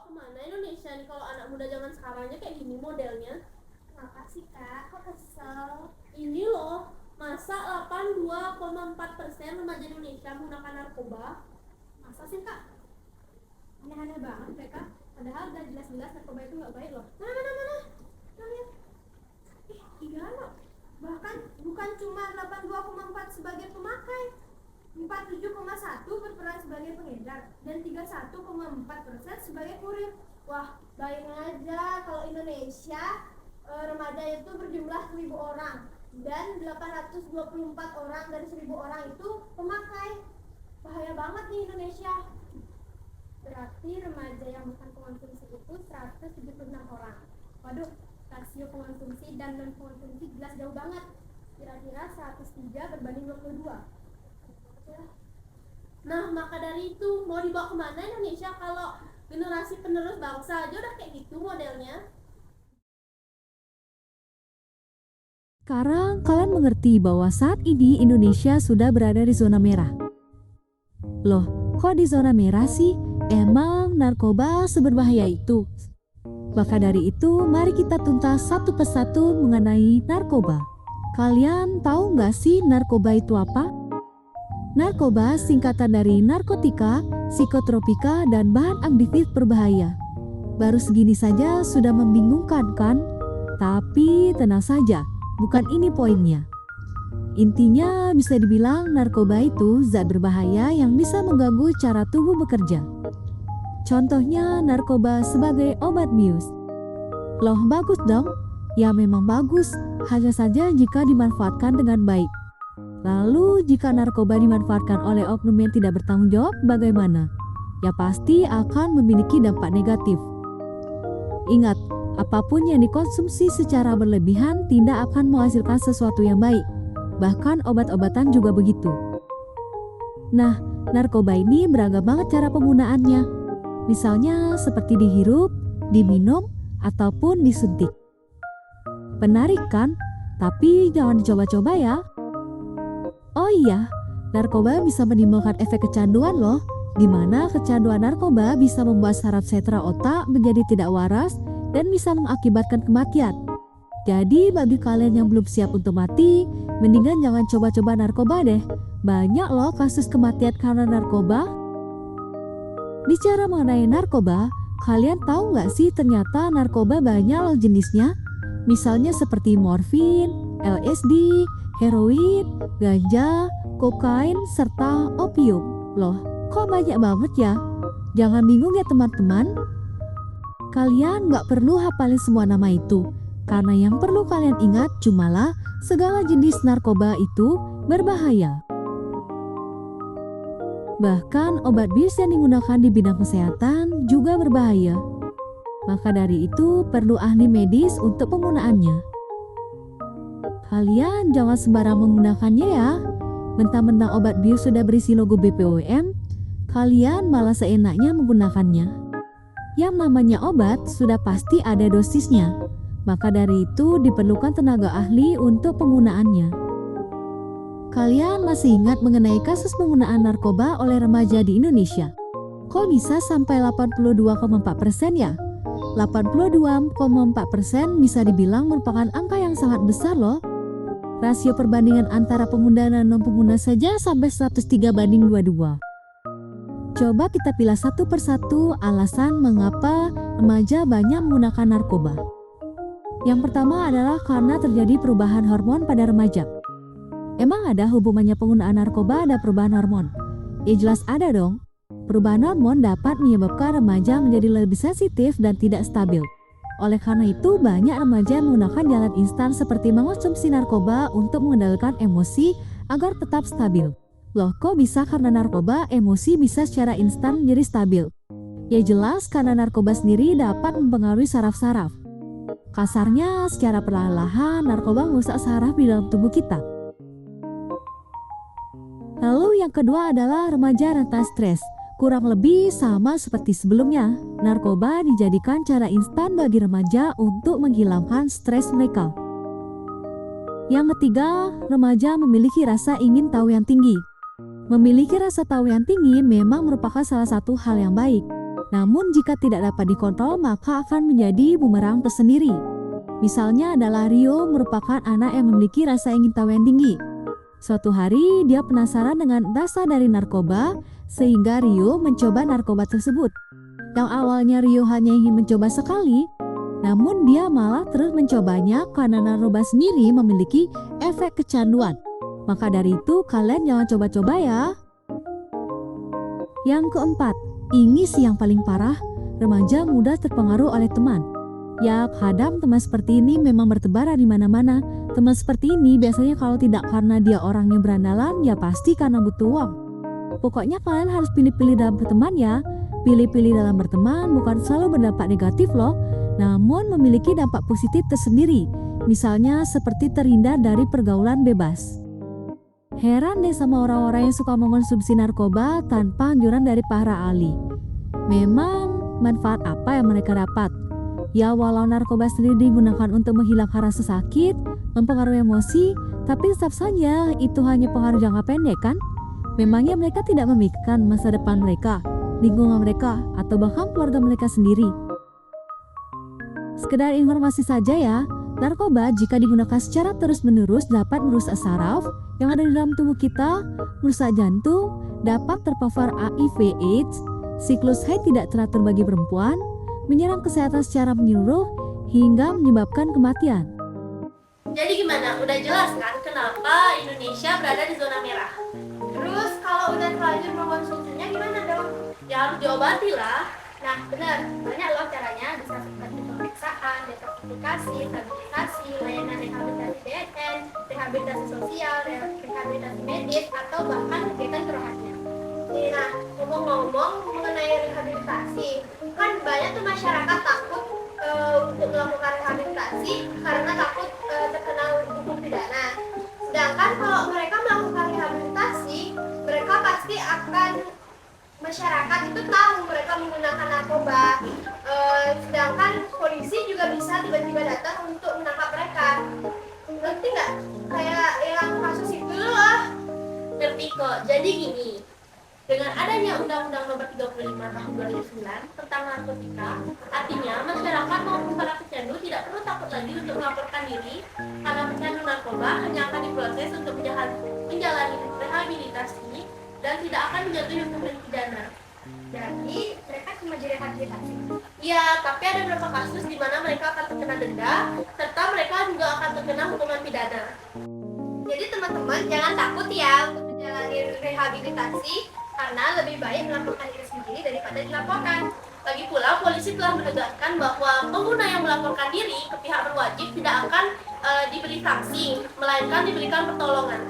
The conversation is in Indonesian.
kemana Indonesia nih kalau anak muda zaman sekarangnya kayak gini modelnya? Makasih kak, kok kesel? Ini loh, masa 82,4% remaja Indonesia menggunakan narkoba? Masa sih kak? Aneh-aneh banget mereka. Padahal udah jelas-jelas narkoba itu nggak baik loh. Mana? Nah, lihat. Iya loh. Bahkan bukan cuma 82,4 sebagai pemakai, 47,1 berperan sebagai pengedar, dan 31,4% sebagai kurir. Wah, bayangin aja kalau Indonesia remaja itu berjumlah 1000 orang dan 824 orang dari 1000 orang itu pemakai. Bahaya banget nih Indonesia. Berarti remaja yang bukan pengonsumsi itu 176 orang. Waduh, rasio pengonsumsi dan non pengonsumsi jelas jauh banget. Kira-kira 103 berbanding 22. Nah, maka dari itu mau dibawa kemana Indonesia kalau generasi penerus bangsa aja udah kayak gitu modelnya? Sekarang kalian mengerti bahwa saat ini Indonesia sudah berada di zona merah. Loh, kok di zona merah sih? Emang narkoba seberbahaya itu? Maka dari itu, mari kita tuntas satu persatu mengenai narkoba. Kalian tahu nggak sih narkoba itu apa? Narkoba singkatan dari narkotika, psikotropika, dan bahan aktif berbahaya. Baru segini saja sudah membingungkan kan? Tapi tenang saja, bukan ini poinnya. Intinya bisa dibilang narkoba itu zat berbahaya yang bisa mengganggu cara tubuh bekerja. Contohnya narkoba sebagai obat bius. Loh bagus dong? Ya memang bagus, hanya saja jika dimanfaatkan dengan baik. Lalu jika narkoba dimanfaatkan oleh oknum yang tidak bertanggung jawab bagaimana? Ya pasti akan memiliki dampak negatif. Ingat, apapun yang dikonsumsi secara berlebihan tidak akan menghasilkan sesuatu yang baik. Bahkan obat-obatan juga begitu. Nah, narkoba ini beragam banget cara penggunaannya. Misalnya seperti dihirup, diminum, ataupun disuntik. Menarik kan? Tapi jangan dicoba-coba ya. Oh iya, narkoba bisa menimbulkan efek kecanduan loh, di mana kecanduan narkoba bisa membuat saraf sentra otak menjadi tidak waras dan bisa mengakibatkan kematian. Jadi bagi kalian yang belum siap untuk mati, mendingan jangan coba-coba narkoba deh. Banyak loh kasus kematian karena narkoba. Bicara mengenai narkoba, kalian tahu nggak sih ternyata narkoba banyak loh jenisnya? Misalnya seperti morfin, LSD, heroin, ganja, kokain, serta opium. Loh, kok banyak banget ya? Jangan bingung ya teman-teman. Kalian nggak perlu hafalin semua nama itu, karena yang perlu kalian ingat cumalah segala jenis narkoba itu berbahaya. Bahkan obat bius yang digunakan di bidang kesehatan juga berbahaya. Maka dari itu perlu ahli medis untuk penggunaannya. Kalian jangan sembarang menggunakannya ya. Mentang-mentang obat bius sudah berisi logo BPOM, kalian malah seenaknya menggunakannya. Yang namanya obat sudah pasti ada dosisnya. Maka dari itu diperlukan tenaga ahli untuk penggunaannya. Kalian masih ingat mengenai kasus penggunaan narkoba oleh remaja di Indonesia? Kok bisa sampai 82,4% ya? 82,4% bisa dibilang merupakan angka yang sangat besar loh. Rasio perbandingan antara pengguna dan non-pengguna saja sampai 103:22. Coba kita pilih satu persatu alasan mengapa remaja banyak menggunakan narkoba. Yang pertama adalah karena terjadi perubahan hormon pada remaja. Emang ada hubungannya penggunaan narkoba dan perubahan hormon? Ya jelas ada dong. Perubahan hormon dapat menyebabkan remaja menjadi lebih sensitif dan tidak stabil. Oleh karena itu, banyak remaja menggunakan jalan instan seperti mengonsumsi narkoba untuk mengendalikan emosi agar tetap stabil. Loh, kok bisa karena narkoba emosi bisa secara instan menjadi stabil? Ya jelas karena narkoba sendiri dapat mempengaruhi saraf-saraf. Kasarnya, secara perlahan-lahan narkoba merusak saraf di dalam tubuh kita. Lalu yang kedua adalah remaja rentan stres. Kurang lebih sama seperti sebelumnya, narkoba dijadikan cara instan bagi remaja untuk menghilangkan stres mereka. Yang ketiga, remaja memiliki rasa ingin tahu yang tinggi. Memiliki rasa tahu yang tinggi memang merupakan salah satu hal yang baik. Namun jika tidak dapat dikontrol maka akan menjadi bumerang tersendiri. Misalnya adalah Rio merupakan anak yang memiliki rasa ingin tahu yang tinggi. Suatu hari dia penasaran dengan rasa dari narkoba sehingga Rio mencoba narkoba tersebut. Yang awalnya Rio hanya ingin mencoba sekali, namun dia malah terus mencobanya karena narkoba sendiri memiliki efek kecanduan. Maka dari itu kalian jangan coba-coba ya. Yang keempat, ini sih yang paling parah, remaja mudah terpengaruh oleh teman. Ya, kadang teman seperti ini memang bertebaran di mana-mana. Teman seperti ini biasanya kalau tidak karena dia orangnya berandalan, ya pasti karena butuh uang. Pokoknya kalian harus pilih-pilih dalam berteman ya. Pilih-pilih dalam berteman bukan selalu berdampak negatif loh, namun memiliki dampak positif tersendiri. Misalnya seperti terhindar dari pergaulan bebas. Heran deh sama orang-orang yang suka mengonsumsi narkoba tanpa anjuran dari para ahli. Memang manfaat apa yang mereka dapat? Ya walau narkoba sendiri digunakan untuk menghilangkan rasa sakit, mempengaruhi emosi, tapi tetap saja itu hanya pengaruh jangka pendek kan? Memangnya mereka tidak memikirkan masa depan mereka, lingkungan mereka, atau bahkan keluarga mereka sendiri? Sekedar informasi saja ya, narkoba jika digunakan secara terus-menerus dapat merusak saraf yang ada di dalam tubuh kita, merusak jantung, dapat terpapar HIV/AIDS, siklus haid tidak teratur bagi perempuan, menyerang kesehatan secara menyeluruh, hingga menyebabkan kematian. Jadi gimana? Udah jelas kan kenapa Indonesia berada di zona merah? Terus kalau udah terlanjur mengkonsumsinya gimana dong? Ya harus diobati lah. Nah benar, banyak loh caranya, bisa seperti pemeriksaan, detoksifikasi, rehabilitasi, layanan rehabilitasi BNN, rehabilitasi sosial, rehabilitasi medis, atau bahkan kegiatan kerohanian. Nah, ngomong-ngomong mengenai rehabilitasi, kan banyak tuh masyarakat takut untuk melakukan rehabilitasi karena takut terkena hukum pidana. Sedangkan kalau mereka melakukan rehabilitasi, mereka pasti akan masyarakat itu tahu mereka menggunakan narkoba. Sedangkan polisi juga bisa tiba-tiba datang untuk menangkap mereka. Ngerti nggak? Kayak yang kasus itu loh. Ngerti kok. Jadi gini, dengan adanya Undang-Undang Nomor 35 Tahun 2009 tentang narkotika, artinya masyarakat maupun para pecandu tidak perlu takut lagi untuk melaporkan diri karena pecandu narkoba hanya akan diproses untuk menjalani rehabilitasi dan tidak akan menjatuhi hukuman pidana. Jadi mereka cuma direhabilitasi. Ya, tapi ada beberapa kasus di mana mereka akan terkena denda serta mereka juga akan terkena hukuman pidana. Jadi teman-teman jangan takut ya untuk menjalani rehabilitasi karena lebih baik melaporkan diri sendiri daripada dilaporkan. Lagi pula, polisi telah menegaskan bahwa pengguna yang melaporkan diri ke pihak berwajib tidak akan diberi sanksi, melainkan diberikan pertolongan.